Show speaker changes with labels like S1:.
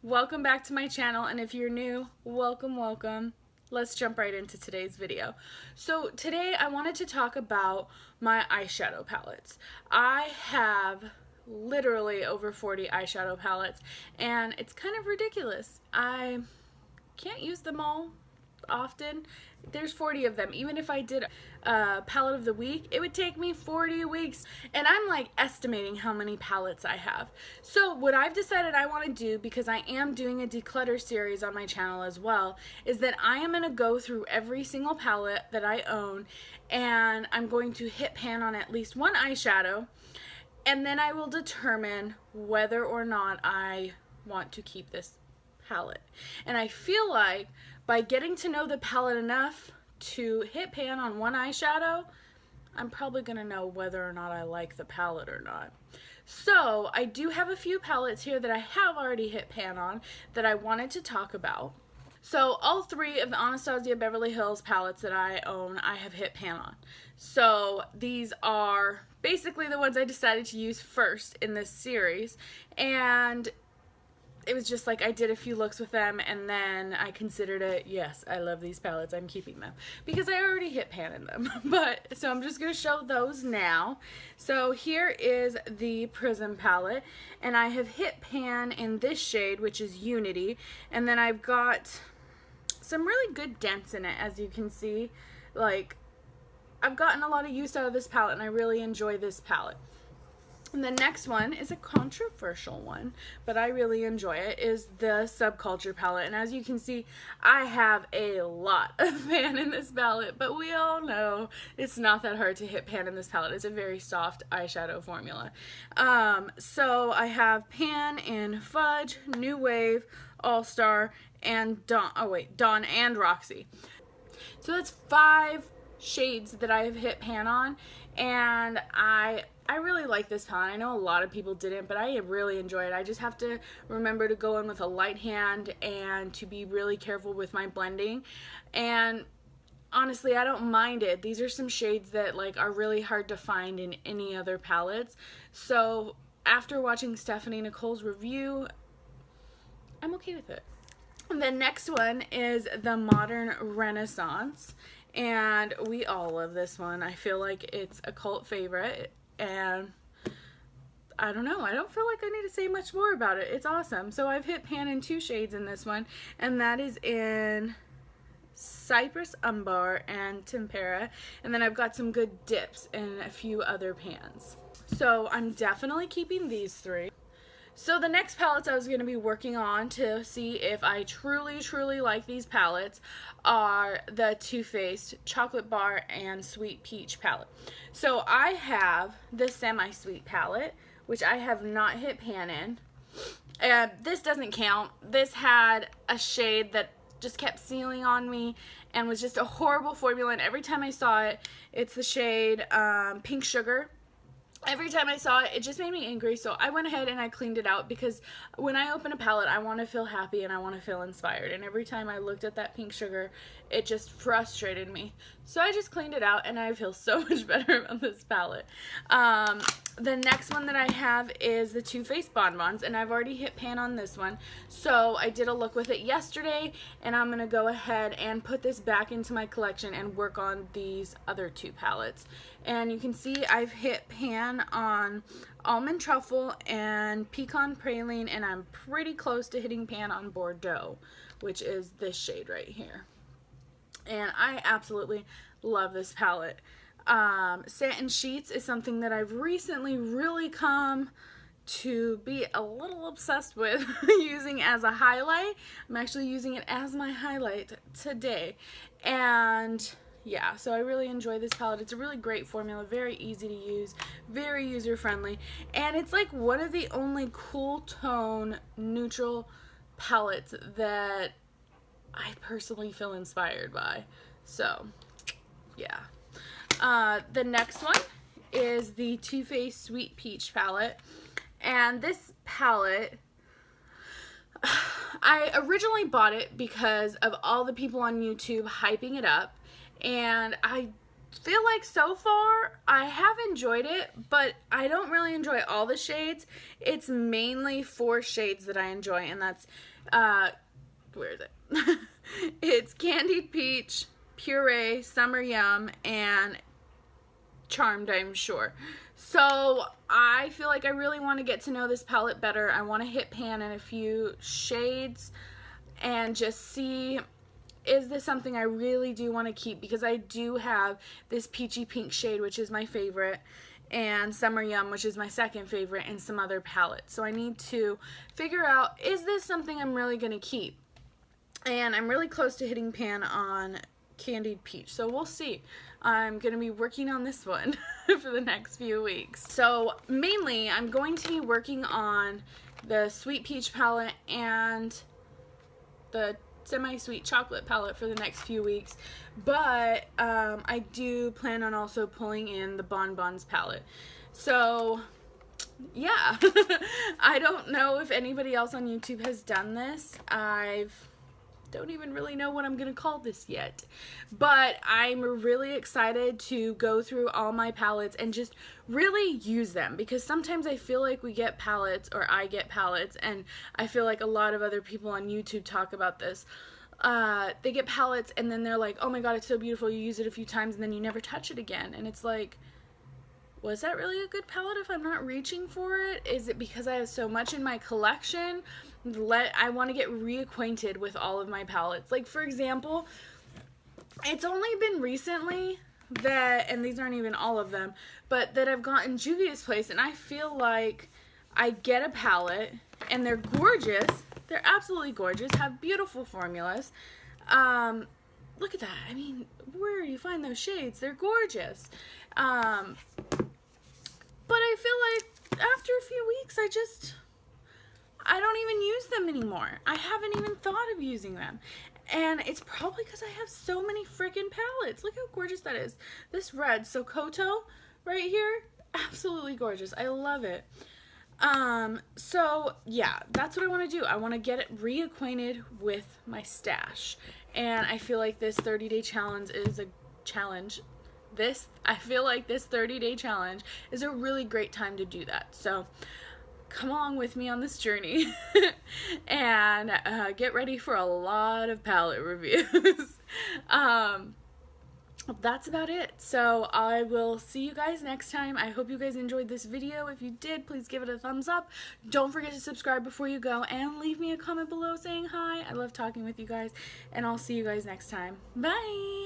S1: Welcome back to my channel, and if you're new, welcome. Let's jump right into today's video. So today I wanted to talk about my eyeshadow palettes. I have literally over 40 eyeshadow palettes, and it's kind of ridiculous. I can't use them all often. There's 40 of them. Even if I did a palette of the week, it would take me 40 weeks, and I'm like estimating how many palettes I have. So what I've decided I want to do, because I am doing a declutter series on my channel as well, is that I am going to go through every single palette that I own, and I'm going to hit pan on at least one eyeshadow, and then I will determine whether or not I want to keep this palette. And I feel like by getting to know the palette enough to hit pan on one eyeshadow, I'm probably going to know whether or not I like the palette or not. So I do have a few palettes here that I have already hit pan on that I wanted to talk about. So all three of the Anastasia Beverly Hills palettes that I own, I have hit pan on. So these are basically the ones I decided to use first in this series, and it was just like I did a few looks with them, and then I considered it, yes, I love these palettes, I'm keeping them, because I already hit pan in them. So I'm just going to show those now. So here is the Prism palette, and I have hit pan in this shade, which is Unity, and then I've got some really good dents in it, as you can see. Like, I've gotten a lot of use out of this palette, and I really enjoy this palette. And the next one is a controversial one, but I really enjoy it, is the Subculture palette. And as you can see, I have a lot of pan in this palette, but we all know it's not that hard to hit pan in this palette. It's a very soft eyeshadow formula. So I have pan in Fudge, New Wave, All Star, and Dawn and Roxy. So that's 5 shades that I have hit pan on, and I really like this palette. I know a lot of people didn't, but I really enjoy it. I just have to remember to go in with a light hand and to be really careful with my blending. And honestly, I don't mind it. These are some shades that like are really hard to find in any other palettes. So after watching Stephanie Nicole's review, I'm okay with it. And the next one is the Modern Renaissance, and we all love this one. I feel like it's a cult favorite, and I don't know, I don't feel like I need to say much more about it. It's awesome. So I've hit pan in 2 shades in this one, and that is in Cypress Umbar and Tempera, and then I've got some good dips in a few other pans. So I'm definitely keeping these 3. So the next palettes I was going to be working on to see if I truly like these palettes are the Too Faced Chocolate Bar and Sweet Peach palette. So I have the Semi-Sweet palette, which I have not hit pan in. This doesn't count. This had a shade that just kept sealing on me and was just a horrible formula, and every time I saw it, it's the shade Pink Sugar. Every time I saw it, it just made me angry, so I went ahead and I cleaned it out, because when I open a palette, I want to feel happy and I want to feel inspired, and every time I looked at that Pink Sugar, it just frustrated me. So I just cleaned it out, and I feel so much better about this palette. The next one that I have is the Too Faced Bonbons, and I've already hit pan on this one. So I did a look with it yesterday, and I'm going to go ahead and put this back into my collection and work on these other 2 palettes. And you can see I've hit pan on Almond Truffle and Pecan Praline, and I'm pretty close to hitting pan on Bordeaux, which is this shade right here. And I absolutely love this palette. Satin Sheets is something that I've recently really come to be a little obsessed with using as a highlight. I'm actually using it as my highlight today. And yeah, so I really enjoy this palette. It's a really great formula, very easy to use, very user-friendly, and it's like one of the only cool tone neutral palettes that I personally feel inspired by. So yeah. The next one is the Too Faced Sweet Peach palette, and this palette, I originally bought it because of all the people on YouTube hyping it up, and I feel like so far I have enjoyed it, but I don't really enjoy all the shades. It's mainly 4 shades that I enjoy, and that's, where is it? It's Candied Peach, Puree, Summer Yum, and Charmed, I'm sure. So I feel like I really want to get to know this palette better. I want to hit pan in a few shades and just see, is this something I really do want to keep, because I do have this peachy pink shade, which is my favorite, and Summer Yum, which is my second favorite, and some other palettes. So I need to figure out, is this something I'm really going to keep? And I'm really close to hitting pan on Candied Peach, so we'll see. I'm going to be working on this one for the next few weeks. So mainly I'm going to be working on the Sweet Peach palette and the semi-sweet chocolate palette for the next few weeks, but I do plan on also pulling in the Bonbons palette. So yeah, I don't know if anybody else on YouTube has done this. Don't even really know what I'm gonna call this yet, but I'm really excited to go through all my palettes and just really use them, because sometimes I feel like we get palettes, or I get palettes, and I feel like a lot of other people on YouTube talk about this. They get palettes and then they're like, oh my god, it's so beautiful, you use it a few times and then you never touch it again, and it's like, was that really a good palette if I'm not reaching for it? Is it because I have so much in my collection? I want to get reacquainted with all of my palettes. Like, for example, it's only been recently that, and these aren't even all of them, but that I've gotten Juvia's Place, and I feel like I get a palette and they're gorgeous. They're absolutely gorgeous, have beautiful formulas. Look at that. I mean, where do you find those shades? They're gorgeous. But I feel like after a few weeks, I don't even use them anymore. I haven't even thought of using them. And it's probably because I have so many freaking palettes. Look how gorgeous that is. This red, Sokoto, right here, absolutely gorgeous. I love it. So yeah, that's what I want to do. I want to get it reacquainted with my stash. And I feel like this 30-day challenge is a challenge. I feel like this 30-day challenge is a really great time to do that. So come along with me on this journey and get ready for a lot of palette reviews. That's about it. So I will see you guys next time. I hope you guys enjoyed this video. If you did, please give it a thumbs up. Don't forget to subscribe before you go, and leave me a comment below saying hi. I love talking with you guys, and I'll see you guys next time. Bye!